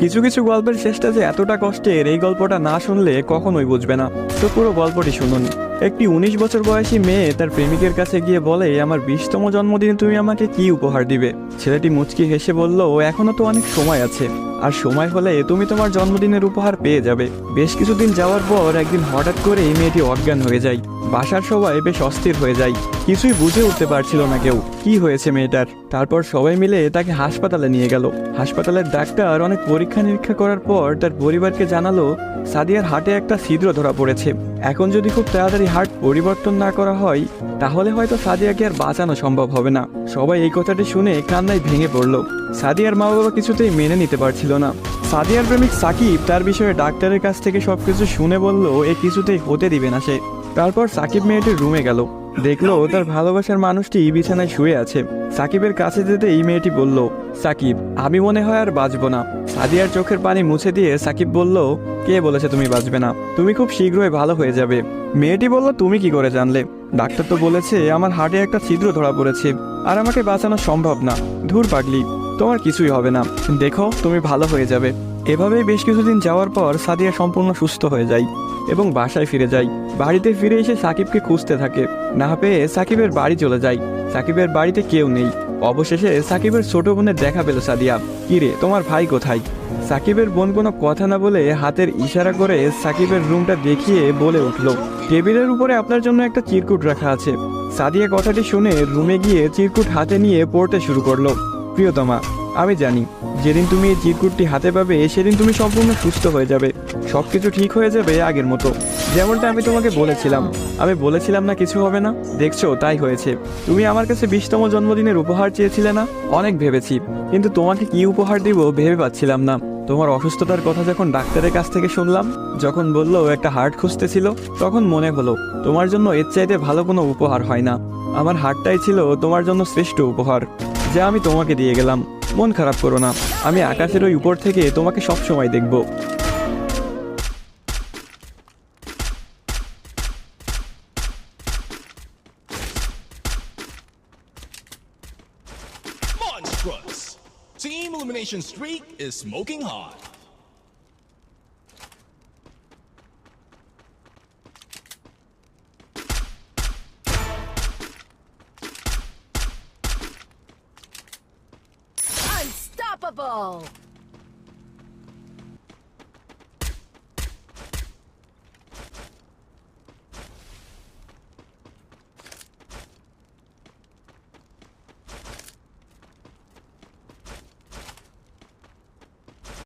কিছু কিছু গল্পের শেষটা যে এতটা কষ্টের, এই গল্পটা না শুনলে কখনোই বুঝবে না। তো পুরো গল্পটি শুনুন। একটি 19 বছর বয়সী মেয়ে তার প্রেমিকের কাছে গিয়ে বলে, আমার 20তম জন্মদিনে তুমি আমাকে কি উপহার দিবে? ছেলেটি মুচকি হেসে বলল, এখনো তো অনেক সময় আছে, আর সময় হলে তুমি তোমার জন্মদিনের উপহার পেয়ে যাবে। বেশ কিছুদিন যাওয়ার পর একদিন হঠাৎ করে এই মেয়েটি অজ্ঞান হয়ে যায়। বাসার সবাই বেশ অস্থির হয়ে যায়, কিছুই বুঝে উঠতে পারছিল না কেউ কি হয়েছে মেয়েটার। তারপর সবাই মিলে তাকে হাসপাতালে নিয়ে গেল। হাসপাতালের ডাক্তার অনেক পরীক্ষা নিরীক্ষা করার পর তার পরিবারকে জানালো, সাদিয়ার হার্টে একটা ছিদ্র ধরা পড়েছে। এখন যদি খুব তাড়াতাড়ি হার্ট পরিবর্তন না করা হয়, তাহলে হয়তো সাদিয়াকে আর বাঁচানো সম্ভব হবে না। সবাই এই কথাটি শুনে কান্নায় ভেঙে পড়ল। সাদিয়ার মা বাবা কিছুতেই মেনে নিতে পারছিল না। সাদিয়ার প্রেমিক সাকিব তার বিষয়ে ডাক্তারের কাছ থেকে সবকিছু শুনে বলল, এ কিছুতেই হতে দিবে না সে। তারপর সাকিব মেয়েটির রুমে গেল, দেখলো তার ভালোবাসার মানুষটি বিছানায় শুয়ে আছে। সাকিবের কাছে যেতে এই মেয়েটি বলল, সাকিব, আমি মনে হয় আর বাঁচবো না। সাদিয়ার চোখের পানি মুছে দিয়ে সাকিব বলল, কে বলেছে তুমি বাঁচবে না? তুমি খুব শীঘ্রই ভালো হয়ে যাবে। মেয়েটি বলল, তুমি কি করে জানলে? ডাক্তার তো বলেছে আমার হার্টে একটা ছিদ্র ধরা পড়েছে, আর আমাকে বাঁচানো সম্ভব না। ধুর পাগলি, তোমার কিছুই হবে না, দেখো তুমি ভালো হয়ে যাবে। এভাবেই বেশ কিছুদিন যাওয়ার পর সাদিয়া সম্পূর্ণ সুস্থ হয়ে যায় এবং বাসায় ফিরে যায়। বাড়িতে ফিরে এসে সাকিবকে খুঁজতে থাকে, না পেয়ে সাকিবের বাড়ি চলে যায়। সাকিবের বাড়িতে কেউ নেই। অবশেষে সাকিবের ছোট বোনের দেখা পেল সাদিয়া। কিরে, তোমার ভাই কোথায়? সাকিবের বোন কোনো কথা না বলে হাতের ইশারা করে সাকিবের রুমটা দেখিয়ে বলে উঠল, টেবিলের উপরে আপনার জন্য একটা চিরকুট রাখা আছে। সাদিয়া কথাটি শুনে রুমে গিয়ে চিরকুট হাতে নিয়ে পড়তে শুরু করলো। প্রিয়তমা, আমি জানি যেদিন তুমি এই চিরকুটটি হাতে পাবে সেদিন তুমি সম্পূর্ণ সুস্থ হয়ে যাবে, সবকিছু ঠিক হয়ে যাবে আগের মতো, যেমনটা আমি তোমাকে বলেছিলাম। আমি বলেছিলাম না কিছু হবে না, দেখছো তাই হয়েছে। তুমি আমার কাছে 20তম জন্মদিনের উপহার চেয়েছিলে না? অনেক ভেবেছি, কিন্তু তোমাকে কি উপহার দিব ভেবে পাচ্ছিলাম না। তোমার অসুস্থতার কথা যখন ডাক্তারের কাছ থেকে শুনলাম, যখন বললো একটা হার্ট খুঁজতেছিল, তখন মনে হলো তোমার জন্য এর চাইতে ভালো কোনো উপহার হয় না। আমার হার্টটাই ছিল তোমার জন্য শ্রেষ্ঠ উপহার, যা আমি তোমাকে দিয়ে গেলাম। মন খারাপ করো না, আমি আকাশের ওই উপর থেকে তোমাকে সব সময় দেখব। Monstrous! Team Elimination Streak is smoking hot. Unstoppable!